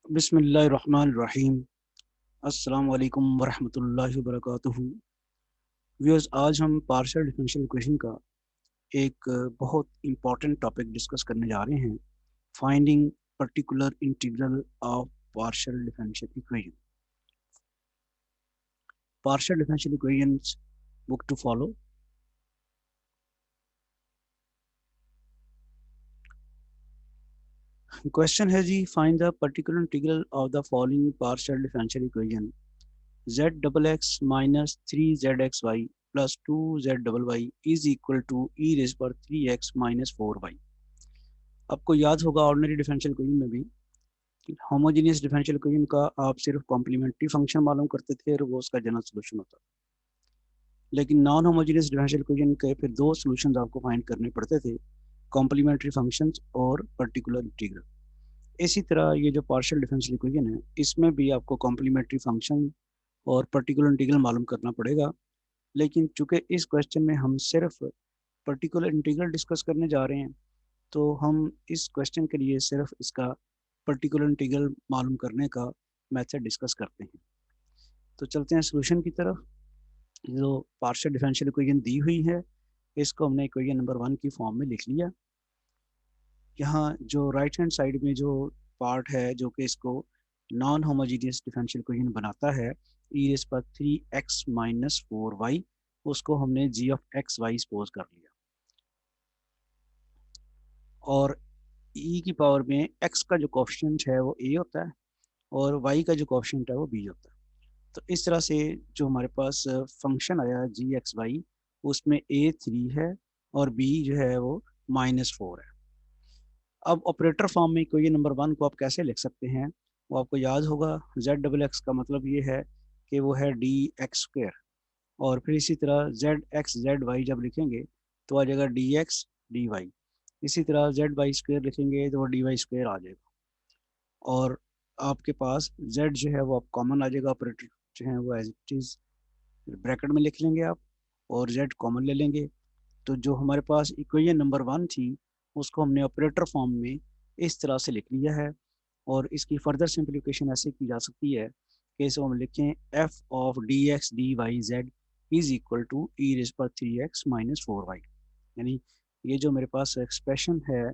बिस्मिल्लाहिर्रहमानिर्रहीम। अस्सलाम वालेकुम वरहमतुल्लाहि वबरकातुहू। व्यूअर्स, आज हम पार्शियल डिफरेंशियल इक्वेशन का एक बहुत इम्पॉर्टेंट टॉपिक डिस्कस करने जा रहे हैं। Finding particular integral of partial differential equation. Partial differential equations book to follow. Question है जी, find the particular integral of the following partial differential equation z double x minus three z x y plus two z double y is equal to e raise पर three x minus four y. आपको याद होगा ordinary differential equation में भी homogeneous differential equation का आप सिर्फ complementary function मालूम करते थे और वो उसका जनरल सोल्यूशन होता। लेकिन नॉन होमोजेनियस डिफरेंशियल इक्वेशन के फिर दो सोल्यूशंस आपको फाइंड करने पड़ते थे, कॉम्प्लीमेंट्री फंक्शंस और पर्टिकुलर इंटीग्रल। इसी तरह ये जो पार्शियल डिफरेंशियल इक्वेशन है, इसमें भी आपको कॉम्प्लीमेंट्री फंक्शन और पर्टिकुलर इंटीग्रल मालूम करना पड़ेगा। लेकिन चूंकि इस क्वेश्चन में हम सिर्फ पर्टिकुलर इंटीग्रल डिस्कस करने जा रहे हैं, तो हम इस क्वेश्चन के लिए सिर्फ इसका पर्टिकुलर इंटीग्रल मालूम करने का मेथड डिस्कस करते हैं। तो चलते हैं सॉल्यूशन की तरफ। जो पार्शियल डिफरेंशियल इक्वेशन दी हुई है, इसको हमने इक्वेशन नंबर 1 की फॉर्म में लिख लिया। यहाँ जो राइट हैंड साइड में जो पार्ट है जो कि इसको नॉन होमोजीनियस डिफरेंशियल इक्वेशन बनाता है, ई रेज़ पर three x minus four y, उसको हमने g of x y suppose कर लिया। और ई की पावर में एक्स का जो कोफिशिएंट है वो ए होता है और वाई का जो कोफिशिएंट है वो बी होता है। तो इस तरह से जो हमारे पास फंक्शन आया जी एक्स वाई, उसमें ए थ्री है और बी जो है वो माइनस फोर है। अब ऑपरेटर फॉर्म में कोई नंबर वन को आप कैसे लिख सकते हैं, वो आपको याद होगा। जेड डबल एक्स का मतलब ये है कि वो है डी एक्स स्क्वेयर, और फिर इसी तरह जेड एक्स जेड वाई जब लिखेंगे तो आ जाएगा डी एक्स डी वाई। इसी तरह जेड वाई स्क्वेयर लिखेंगे तो वो डी वाई स्क्वेयर आ जाएगा। और आपके पास z जो है वो आप कॉमन आ जाएगा, ऑपरेटर जो है वो एज इट इज़ ब्रैकेट में लिख लेंगे आप और z कॉमन ले लेंगे। तो जो हमारे पास इक्वेशन नंबर 1 थी, उसको हमने ऑपरेटर फॉर्म में इस तरह से लिख लिया है। और इसकी फर्दर सिंप्लीफिकेशन ऐसे की जा सकती है कि इसको हम लिखें f of d x d y z is equal to e raise पर three x minus four y. यानी ये जो मेरे पास एक्सप्रेशन है,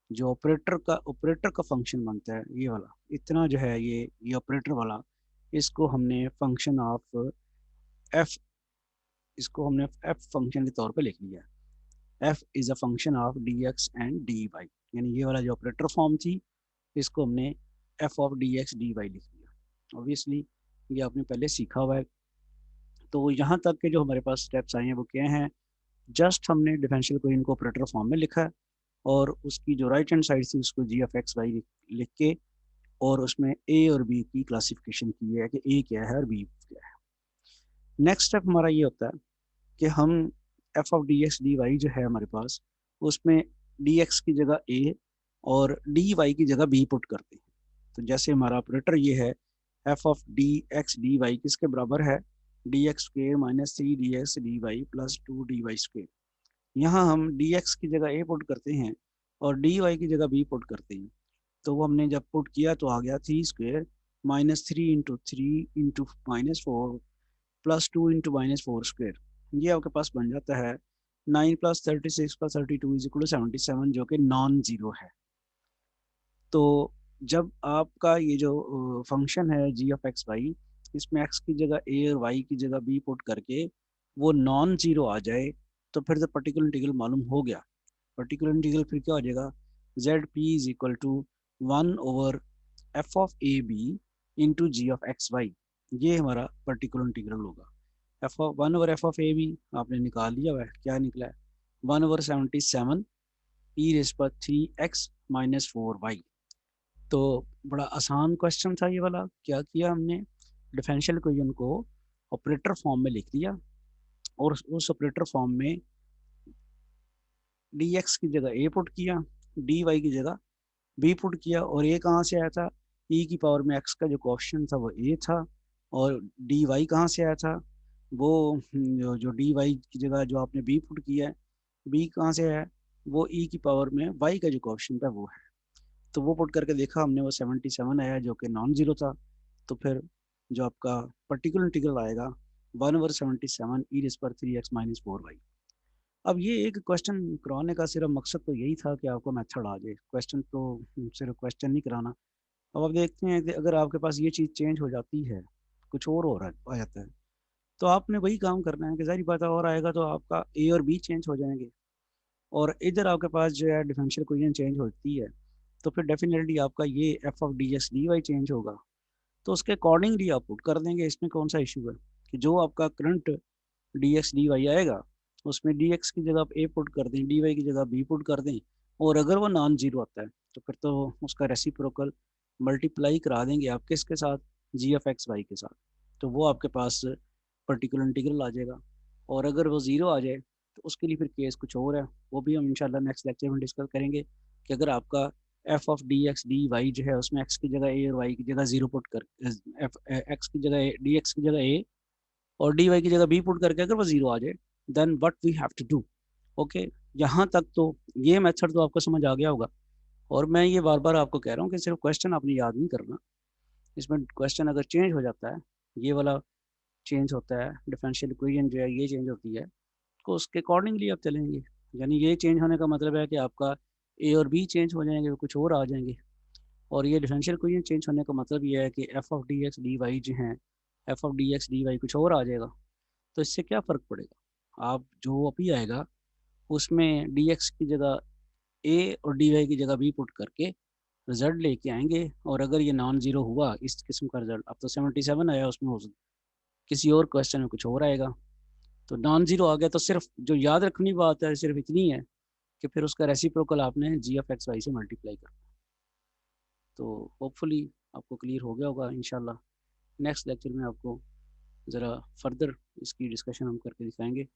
जो ऑपरेटर का फंक्शन बनता है, ये वाला इतना जो है, ये ऑपरेटर वाला, इसको हमने फंक्शन ऑफ एफ, इसको हमने एफ फंक्शन के तौर पे लिख लिया है। F is a function of d x and d y. यानी ये वाला जो ऑपरेटर फॉर्म थी, इसको हमने f of d x d y लिख लिया। ऑब्वियसली ये आपने पहले सीखा हुआ है। तो यहाँ तक के जो हमारे पास स्टेप्स आए हैं वो क्या हैं, जस्ट हमने डिफरेंशियल इक्वेशन को ऑपरेटर फॉर्म में लिखा है और उसकी जो राइट हैंड साइड थी उसको जी ऑफ एक्स वाई लिख के और उसमें ए और बी की क्लासिफिकेशन की है कि ए क्या है और बी क्या है। नेक्स्ट स्टेप हमारा ये होता है कि हम f of d x d y जो है हमारे पास, उसमें डी एक्स की जगह ए और डी वाई की जगह बी पुट करते हैं। तो जैसे हमारा ऑपरेटर ये है, f of d x d y किसके बराबर है, d x square minus three d x d y plus two d y square. यहाँ हम डी एक्स की जगह ए पुट करते हैं और डी वाई की जगह बी पुट करते हैं। तो वो हमने जब पुट किया तो आ गया three square minus three into three into minus four plus two into minus four square. ये आपके पास बन जाता है nine plus thirty six plus thirty two is equal to seventy seven, जो कि नॉन जीरो है। तो जब आपका ये जो फंक्शन है जी ऑफ एक्स वाई, इसमें एक्स की जगह ए और वाई की जगह बी पुट करके वो नॉन जीरो आ जाए, तो फिर तो पर्टिकुलर इंटीग्रल मालूम हो गया। पर्टिकुलर इंटीग्रल फिर क्या हो जाएगा, z p is equal to one over f of a b into g of x y. ये हमारा पर्टिकुलर इंटीग्रल होगा। F of one over f of a b आपने निकाल लिया हुआ है, क्या निकला है, one over seventy seven e raise पर three x minus four y. तो बड़ा आसान क्वेश्चन था ये वाला। क्या किया हमने, डिफरेंशियल इक्वेशन को ऑपरेटर फॉर्म में लिख दिया और उस ऑपरेटर फॉर्म में डी एक्स की जगह ए पुट किया, डी वाई की जगह बी पुट किया। और ए कहाँ से आया था, ई की पावर में एक्स का जो क्वेश्चन था वो ए था। और डी वाई कहाँ से आया था, वो जो डी वाई की जगह जो आपने बी पुट किया है, बी कहाँ से है, वो ई की पावर में वाई का जो क्वेश्चन था वो है। तो वो पुट करके देखा हमने, वो 77 आया जो कि नॉन ज़ीरो था। तो फिर जो आपका पर्टिकुलर इंटीग्रल आएगा 1/77 ई रेज़ पर 3x माइनस 4y। अब ये एक क्वेश्चन करवाने का सिर्फ मकसद तो यही था कि आपको मेथड आ जाए, क्वेश्चन तो सिर्फ क्वेश्चन नहीं कराना। अब आप देखते हैं कि अगर आपके पास ये चीज़ चेंज हो जाती है, कुछ और हो रहा है आ जाता है, तो आपने वही काम करना है कि ज़ाहिर बात है और आएगा तो आपका ए और बी चेंज हो जाएँगे। और इधर आपके पास जो है डिफरेंशियल इक्वेशन चेंज होती है, तो फिर डेफ़िनेटली आपका ये f of d x d y change होगा। तो उसके अकॉर्डिंगली आप पुट कर देंगे, इसमें कौन सा इश्यू है कि जो आपका current d x d y आएगा, उसमें डी एक्स की जगह आप ए पुट कर दें, डी वाई की जगह बी पुट कर दें, और अगर वो नॉन ज़ीरो आता है, तो फिर तो उसका रेसिप्रोकल मल्टीप्लाई करा देंगे आप किसके साथ? जी एफ एक्स वाई के साथ। तो वो आपके पास पर्टिकुलर इंटीग्रल आ जाएगा। और अगर वो ज़ीरो आ जाए, तो उसके लिए फिर केस कुछ और है, वो भी हम इंशाल्लाह नेक्स्ट लेक्चर में डिस्कस करेंगे कि अगर आपका f of d x d y जो है उसमें एक्स की जगह ए और वाई की जगह ज़ीरो पुट कर, एफ एक्स की जगह ए, डी एक्स की जगह ए और डी वाई की जगह बी पुट करके अगर वो ज़ीरो आ जाए, then what we have to do. Okay, यहाँ तक तो ये मेथड तो आपको समझ आ गया होगा। और मैं ये बार बार आपको कह रहा हूँ कि सिर्फ क्वेश्चन आपने याद नहीं करना, इसमें क्वेश्चन अगर चेंज हो जाता है, ये वाला चेंज होता है, डिफरेंशियल इक्वेशन जो है ये चेंज होती है, तो उसके अकॉर्डिंगली आप चलेंगे। यानी ये चेंज होने का मतलब है कि आपका ए और बी चेंज हो जाएंगे, वो कुछ और आ जाएंगे। और ये डिफरेंशियल इक्वेशन चेंज होने का मतलब ये है कि f of d x d y जो हैं, f of d x d y कुछ और आ जाएगा। तो इससे क्या फ़र्क पड़ेगा, आप जो अभी आएगा उसमें डी एक्स की जगह ए और डी वाई की जगह बी पुट करके रिजल्ट लेके आएंगे। और अगर ये नॉन ज़ीरो हुआ इस किस्म का रिजल्ट, अब तो 77 आया, उसमें हो किसी और क्वेश्चन में कुछ और आएगा। तो नॉन ज़ीरो आ गया तो सिर्फ जो याद रखनी बात है सिर्फ इतनी है कि फिर उसका रेसिप्रोकल आपने जी एफ एक्स वाई से मल्टीप्लाई करना। तो होपफुली आपको क्लियर हो गया होगा इंशाल्लाह। नेक्स्ट लेक्चर में आपको ज़रा फर्दर इसकी डिस्कशन हम करके दिखाएंगे।